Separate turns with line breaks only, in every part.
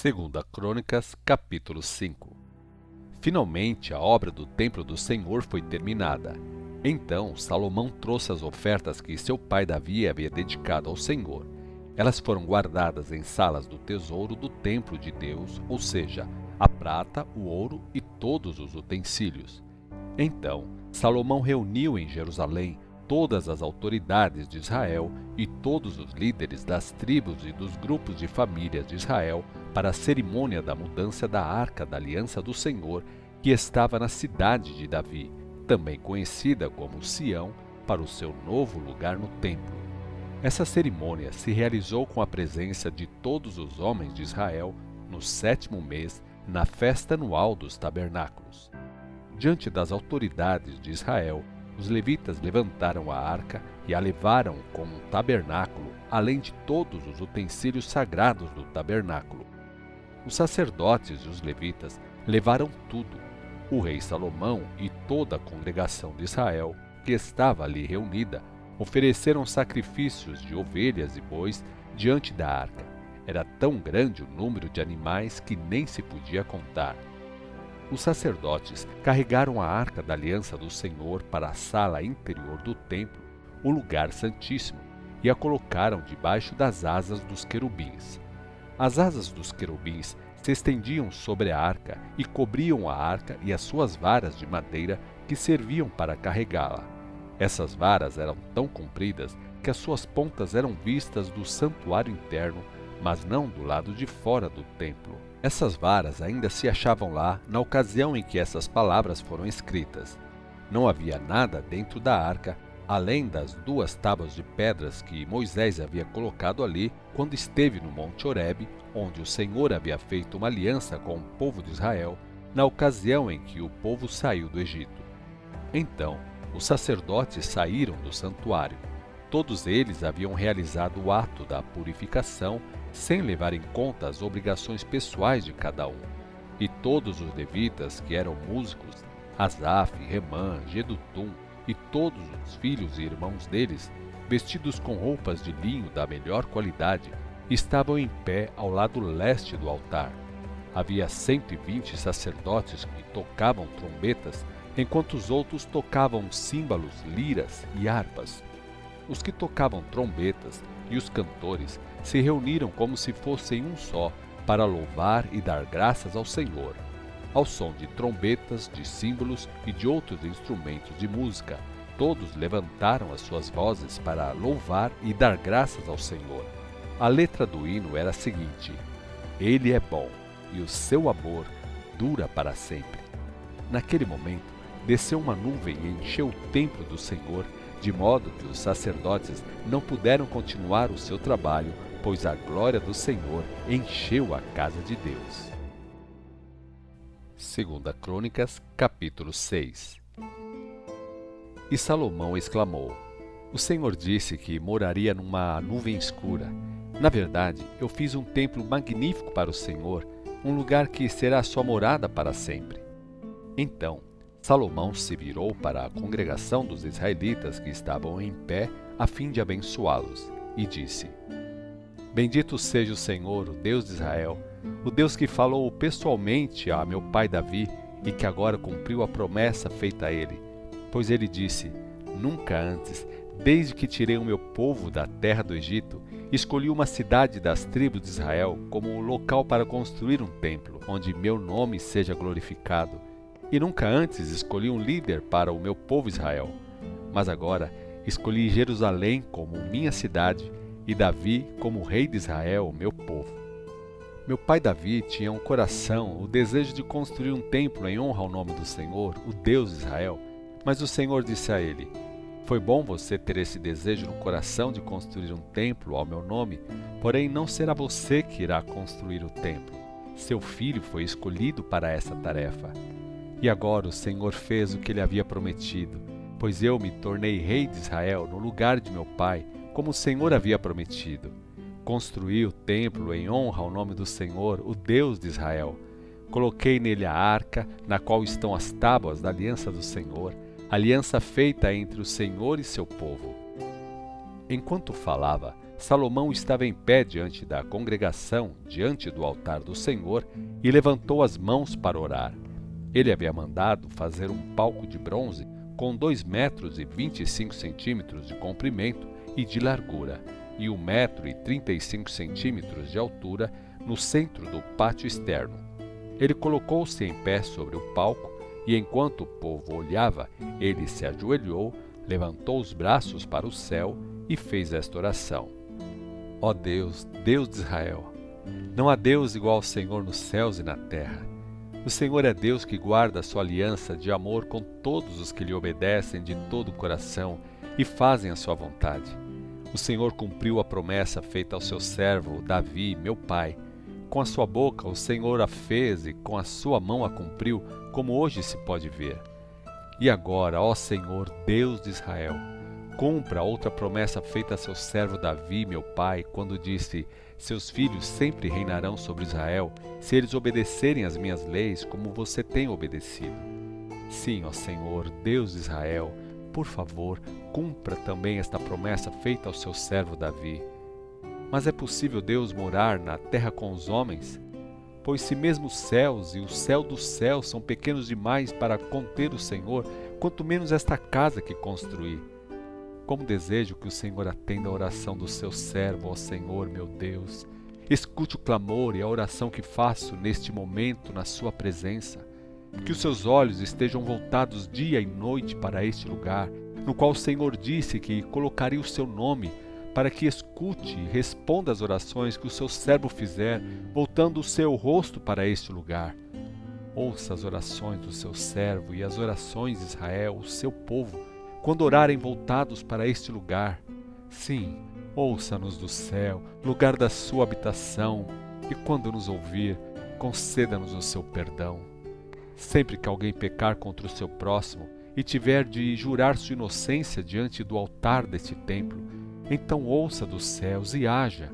Segunda Crônicas, capítulo 5. Finalmente a obra do templo do Senhor foi terminada. Então Salomão trouxe as ofertas que seu pai Davi havia dedicado ao Senhor. Elas foram guardadas em salas do tesouro do templo de Deus, ou seja, a prata, o ouro e todos os utensílios. Então Salomão reuniu em Jerusalém todas as autoridades de Israel e todos os líderes das tribos e dos grupos de famílias de Israel para a cerimônia da mudança da Arca da Aliança do Senhor, que estava na cidade de Davi, também conhecida como Sião, para o seu novo lugar no templo. Essa cerimônia se realizou com a presença de todos os homens de Israel no 7º mês, na festa anual dos tabernáculos. Diante das autoridades de Israel, os levitas levantaram a arca e a levaram como um tabernáculo, além de todos os utensílios sagrados do tabernáculo. Os sacerdotes e os levitas levaram tudo. O rei Salomão e toda a congregação de Israel, que estava ali reunida, ofereceram sacrifícios de ovelhas e bois diante da arca. Era tão grande o número de animais que nem se podia contar. Os sacerdotes carregaram a Arca da Aliança do Senhor para a sala interior do templo, o lugar santíssimo, e a colocaram debaixo das asas dos querubins. As asas dos querubins se estendiam sobre a arca e cobriam a arca e as suas varas de madeira que serviam para carregá-la. Essas varas eram tão compridas que as suas pontas eram vistas do santuário interno, mas não do lado de fora do templo. Essas varas ainda se achavam lá na ocasião em que essas palavras foram escritas. Não havia nada dentro da arca, além das 2 tábuas de pedras que Moisés havia colocado ali quando esteve no Monte Horebe, onde o Senhor havia feito uma aliança com o povo de Israel, na ocasião em que o povo saiu do Egito. Então, os sacerdotes saíram do santuário. Todos eles haviam realizado o ato da purificação sem levar em conta as obrigações pessoais de cada um. E todos os levitas que eram músicos, Asaf, Remã, Jedutum e todos os filhos e irmãos deles, vestidos com roupas de linho da melhor qualidade, estavam em pé ao lado leste do altar. Havia 120 sacerdotes que tocavam trombetas, enquanto os outros tocavam símbolos, liras e harpas. Os que tocavam trombetas e os cantores se reuniram como se fossem um só, para louvar e dar graças ao Senhor. Ao som de trombetas, de símbolos e de outros instrumentos de música, todos levantaram as suas vozes para louvar e dar graças ao Senhor. A letra do hino era a seguinte: Ele é bom, e o seu amor dura para sempre. Naquele momento, desceu uma nuvem e encheu o templo do Senhor, de modo que os sacerdotes não puderam continuar o seu trabalho, pois a glória do Senhor encheu a casa de Deus. Segunda Crônicas, capítulo 6. E Salomão exclamou: O Senhor disse que moraria numa nuvem escura. Na verdade, eu fiz um templo magnífico para o Senhor, um lugar que será sua morada para sempre. Então Salomão se virou para a congregação dos israelitas que estavam em pé, a fim de abençoá-los, e disse: Bendito seja o Senhor, o Deus de Israel, o Deus que falou pessoalmente a meu pai Davi e que agora cumpriu a promessa feita a ele. Pois ele disse: Nunca antes, desde que tirei o meu povo da terra do Egito, escolhi uma cidade das tribos de Israel como um local para construir um templo, onde meu nome seja glorificado. E nunca antes escolhi um líder para o meu povo Israel. Mas agora escolhi Jerusalém como minha cidade e Davi como rei de Israel, meu povo. Meu pai Davi tinha um coração, o desejo de construir um templo em honra ao nome do Senhor, o Deus de Israel. Mas o Senhor disse a ele: Foi bom você ter esse desejo no coração de construir um templo ao meu nome, porém não será você que irá construir o templo. Seu filho foi escolhido para essa tarefa. E agora o Senhor fez o que ele havia prometido, pois eu me tornei rei de Israel no lugar de meu pai, como o Senhor havia prometido. Construí o templo em honra ao nome do Senhor, o Deus de Israel. Coloquei nele a arca, na qual estão as tábuas da aliança do Senhor, aliança feita entre o Senhor e seu povo. Enquanto falava, Salomão estava em pé diante da congregação, diante do altar do Senhor, e levantou as mãos para orar. Ele havia mandado fazer um palco de bronze com 2,25 m de comprimento e de largura, e 1,35 m de altura no centro do pátio externo. Ele colocou-se em pé sobre o palco, e enquanto o povo olhava, ele se ajoelhou, levantou os braços para o céu e fez esta oração: Ó Deus, Deus de Israel, não há Deus igual ao Senhor nos céus e na terra. O Senhor é Deus que guarda a sua aliança de amor com todos os que lhe obedecem de todo o coração e fazem a sua vontade. O Senhor cumpriu a promessa feita ao seu servo Davi, meu pai. Com a sua boca o Senhor a fez e com a sua mão a cumpriu, como hoje se pode ver. E agora, ó Senhor, Deus de Israel, cumpra outra promessa feita a seu servo Davi, meu pai, quando disse: seus filhos sempre reinarão sobre Israel, se eles obedecerem às minhas leis, como você tem obedecido. Sim, ó Senhor, Deus de Israel, por favor, cumpra também esta promessa feita ao seu servo Davi. Mas é possível Deus morar na terra com os homens? Pois se mesmo os céus e o céu dos céus são pequenos demais para conter o Senhor, quanto menos esta casa que construí. Como desejo que o Senhor atenda a oração do seu servo, ó Senhor, meu Deus. Escute o clamor e a oração que faço neste momento na sua presença. Que os seus olhos estejam voltados dia e noite para este lugar, no qual o Senhor disse que colocaria o seu nome, para que escute e responda às orações que o seu servo fizer, voltando o seu rosto para este lugar. Ouça as orações do seu servo e as orações de Israel, o seu povo, quando orarem voltados para este lugar. Sim, ouça-nos do céu, lugar da sua habitação, e quando nos ouvir, conceda-nos o seu perdão. Sempre que alguém pecar contra o seu próximo e tiver de jurar sua inocência diante do altar deste templo, então ouça dos céus e haja.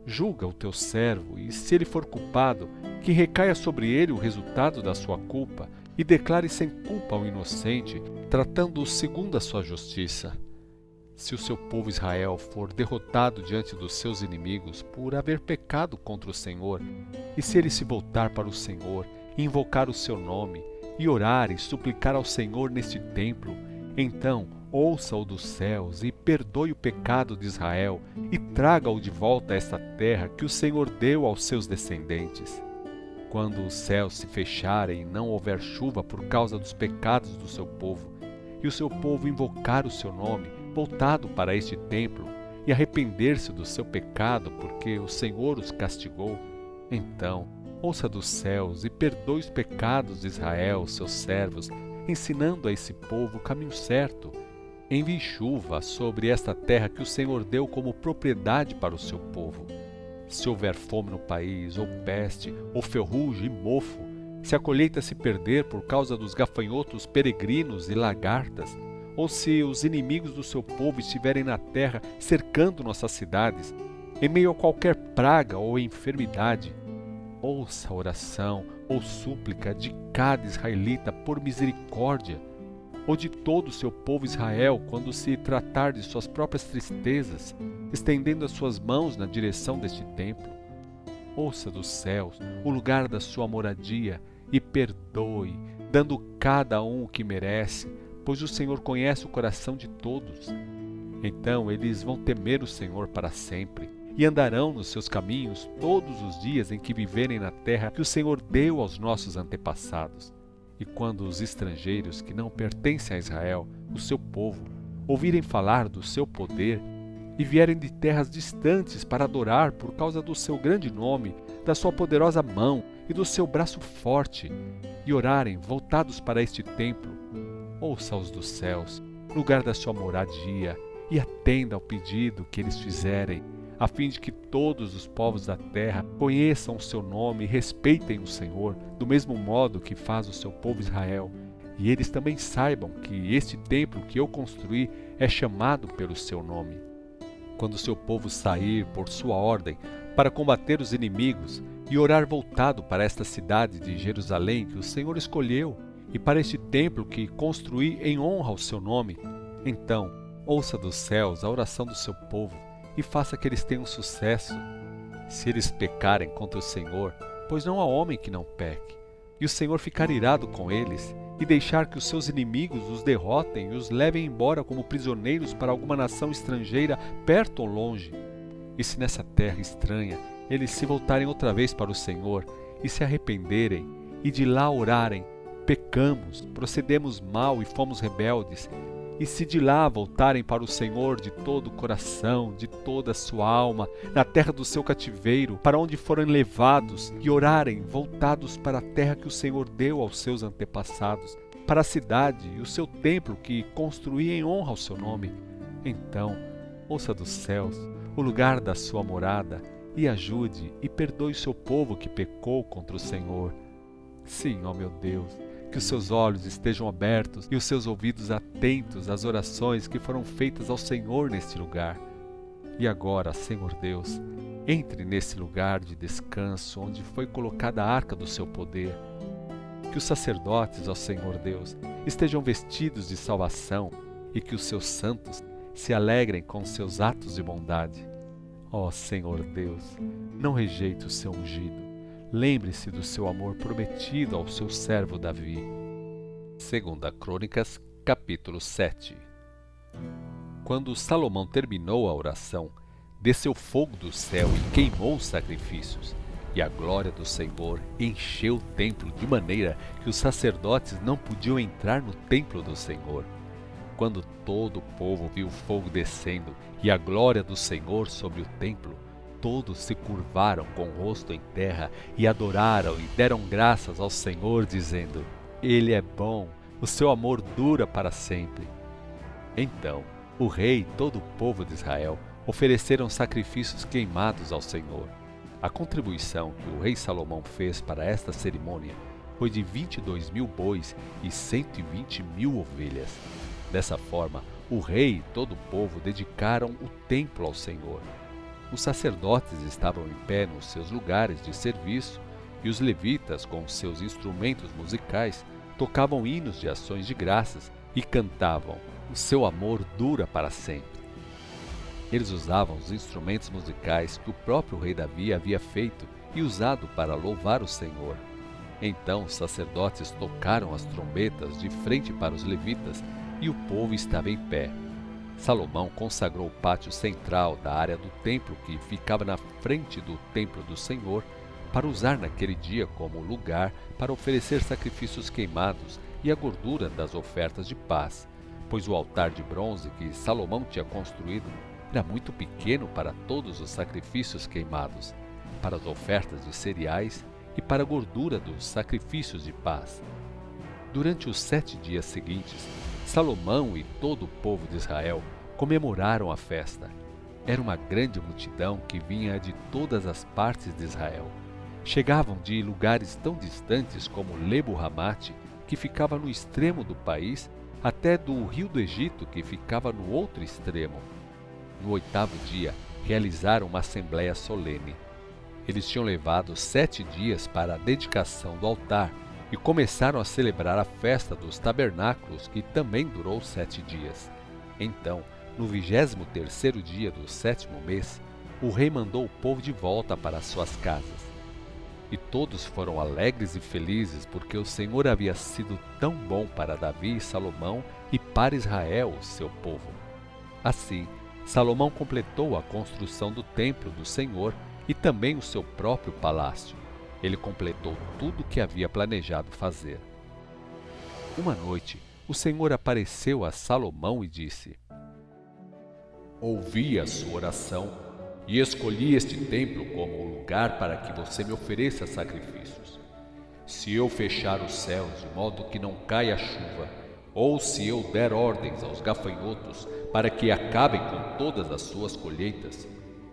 Julga o teu servo, e se ele for culpado, que recaia sobre ele o resultado da sua culpa, e declare sem culpa ao inocente, tratando-o segundo a sua justiça. Se o seu povo Israel for derrotado diante dos seus inimigos por haver pecado contra o Senhor, e se ele se voltar para o Senhor, e invocar o seu nome, e orar e suplicar ao Senhor neste templo, então ouça-o dos céus e perdoe o pecado de Israel e traga-o de volta a esta terra que o Senhor deu aos seus descendentes. Quando os céus se fecharem e não houver chuva por causa dos pecados do seu povo, e o seu povo invocar o seu nome, voltado para este templo, e arrepender-se do seu pecado porque o Senhor os castigou, então ouça dos céus e perdoe os pecados de Israel, seus servos, ensinando a esse povo o caminho certo. Envie chuva sobre esta terra que o Senhor deu como propriedade para o seu povo. Se houver fome no país, ou peste, ou ferrugem e mofo, se a colheita se perder por causa dos gafanhotos peregrinos e lagartas, ou se os inimigos do seu povo estiverem na terra cercando nossas cidades, em meio a qualquer praga ou enfermidade, ouça a oração ou súplica de cada israelita por misericórdia, ou de todo o seu povo Israel quando se tratar de suas próprias tristezas, estendendo as suas mãos na direção deste templo. Ouça dos céus o lugar da sua moradia e perdoe, dando cada um o que merece, pois o Senhor conhece o coração de todos. Então eles vão temer o Senhor para sempre e andarão nos seus caminhos todos os dias em que viverem na terra que o Senhor deu aos nossos antepassados. E quando os estrangeiros que não pertencem a Israel, o seu povo, ouvirem falar do seu poder e vierem de terras distantes para adorar por causa do seu grande nome, da sua poderosa mão e do seu braço forte, e orarem voltados para este templo, ouça-os dos céus, lugar da sua moradia, e atenda ao pedido que eles fizerem, a fim de que todos os povos da terra conheçam o seu nome e respeitem o Senhor, do mesmo modo que faz o seu povo Israel, e eles também saibam que este templo que eu construí é chamado pelo seu nome. Quando o seu povo sair por sua ordem para combater os inimigos e orar voltado para esta cidade de Jerusalém que o Senhor escolheu, e para este templo que construí em honra ao seu nome, então ouça dos céus a oração do seu povo e faça que eles tenham sucesso. Se eles pecarem contra o Senhor, pois não há homem que não peque, e o Senhor ficar irado com eles, e deixar que os seus inimigos os derrotem e os levem embora como prisioneiros para alguma nação estrangeira, perto ou longe. E se nessa terra estranha eles se voltarem outra vez para o Senhor, e se arrependerem, e de lá orarem, pecamos, procedemos mal e fomos rebeldes, e se de lá voltarem para o Senhor de todo o coração, de toda a sua alma, na terra do seu cativeiro, para onde foram levados, e orarem voltados para a terra que o Senhor deu aos seus antepassados, para a cidade e o seu templo que construí em honra ao seu nome, então ouça dos céus o lugar da sua morada, e ajude e perdoe o seu povo que pecou contra o Senhor. Sim, ó meu Deus, que os seus olhos estejam abertos e os seus ouvidos atentos às orações que foram feitas ao Senhor neste lugar. E agora, Senhor Deus, entre nesse lugar de descanso onde foi colocada a arca do seu poder. Que os sacerdotes, ó Senhor Deus, estejam vestidos de salvação e que os seus santos se alegrem com os seus atos de bondade. Ó Senhor Deus, não rejeite o seu ungido. Lembre-se do seu amor prometido ao seu servo Davi. 2 Crônicas, capítulo 7. Quando Salomão terminou a oração, desceu fogo do céu e queimou os sacrifícios, e a glória do Senhor encheu o templo de maneira que os sacerdotes não podiam entrar no templo do Senhor. Quando todo o povo viu o fogo descendo e a glória do Senhor sobre o templo, todos se curvaram com o rosto em terra e adoraram e deram graças ao Senhor, dizendo: Ele é bom, o seu amor dura para sempre. Então o rei e todo o povo de Israel ofereceram sacrifícios queimados ao Senhor. A contribuição que o rei Salomão fez para esta cerimônia foi de 22.000 bois e 120.000 ovelhas. Dessa forma, o rei e todo o povo dedicaram o templo ao Senhor. Os sacerdotes estavam em pé nos seus lugares de serviço e os levitas, com seus instrumentos musicais, tocavam hinos de ações de graças e cantavam: O seu amor dura para sempre. Eles usavam os instrumentos musicais que o próprio rei Davi havia feito e usado para louvar o Senhor. Então os sacerdotes tocaram as trombetas de frente para os levitas e o povo estava em pé. Salomão consagrou o pátio central da área do templo que ficava na frente do templo do Senhor para usar naquele dia como lugar para oferecer sacrifícios queimados e a gordura das ofertas de paz, pois o altar de bronze que Salomão tinha construído era muito pequeno para todos os sacrifícios queimados, para as ofertas de cereais e para a gordura dos sacrifícios de paz. Durante os 7 dias seguintes, Salomão e todo o povo de Israel comemoraram a festa. Era uma grande multidão que vinha de todas as partes de Israel. Chegavam de lugares tão distantes como Lebo-Ramate, que ficava no extremo do país, até do rio do Egito, que ficava no outro extremo. No 8º dia, realizaram uma assembleia solene. Eles tinham levado 7 dias para a dedicação do altar, e começaram a celebrar a festa dos tabernáculos, que também durou 7 dias. Então, no 23º dia do 7º mês, o rei mandou o povo de volta para suas casas. E todos foram alegres e felizes, porque o Senhor havia sido tão bom para Davi e Salomão e para Israel, o seu povo. Assim, Salomão completou a construção do templo do Senhor e também o seu próprio palácio. Ele completou tudo o que havia planejado fazer. Uma noite, o Senhor apareceu a Salomão e disse: Ouvi a sua oração e escolhi este templo como o lugar para que você me ofereça sacrifícios. Se eu fechar os céus de modo que não caia chuva, ou se eu der ordens aos gafanhotos para que acabem com todas as suas colheitas,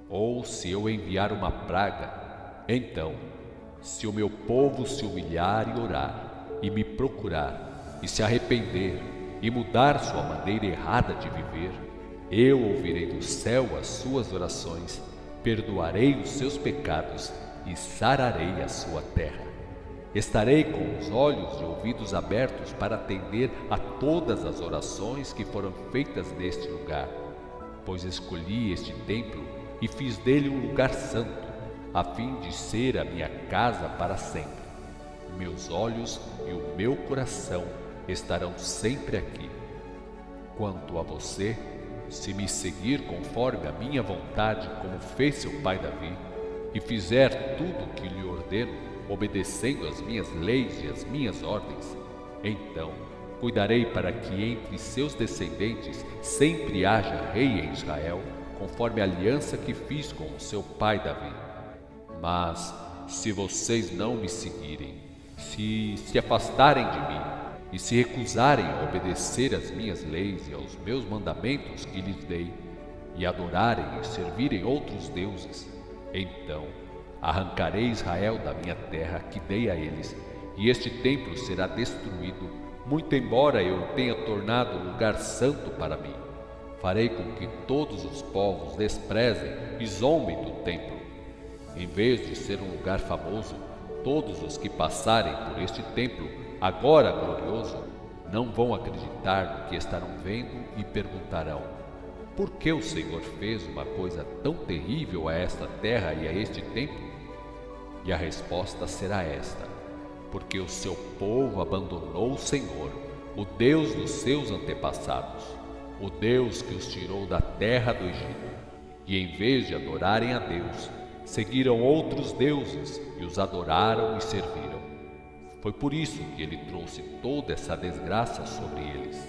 ou se eu enviar uma praga, então, se o meu povo se humilhar e orar, e me procurar, e se arrepender, e mudar sua maneira errada de viver, eu ouvirei do céu as suas orações, perdoarei os seus pecados e sararei a sua terra. Estarei com os olhos e ouvidos abertos para atender a todas as orações que foram feitas neste lugar, pois escolhi este templo e fiz dele um lugar santo, a fim de ser a minha casa para sempre. Meus olhos e o meu coração estarão sempre aqui. Quanto a você, se me seguir conforme a minha vontade, como fez seu pai Davi, e fizer tudo o que lhe ordeno, obedecendo as minhas leis e as minhas ordens, então cuidarei para que entre seus descendentes sempre haja rei em Israel, conforme a aliança que fiz com o seu pai Davi. Mas, se vocês não me seguirem, se afastarem de mim e se recusarem a obedecer às minhas leis e aos meus mandamentos que lhes dei, e adorarem e servirem outros deuses, então arrancarei Israel da minha terra que dei a eles, e este templo será destruído, muito embora eu o tenha tornado um lugar santo para mim. Farei com que todos os povos desprezem e zombem do templo. Em vez de ser um lugar famoso, todos os que passarem por este templo, agora glorioso, não vão acreditar no que estarão vendo e perguntarão: por que o Senhor fez uma coisa tão terrível a esta terra e a este templo? E a resposta será esta: porque o seu povo abandonou o Senhor, o Deus dos seus antepassados, o Deus que os tirou da terra do Egito, e em vez de adorarem a Deus, seguiram outros deuses e os adoraram e serviram. Foi por isso que ele trouxe toda essa desgraça sobre eles.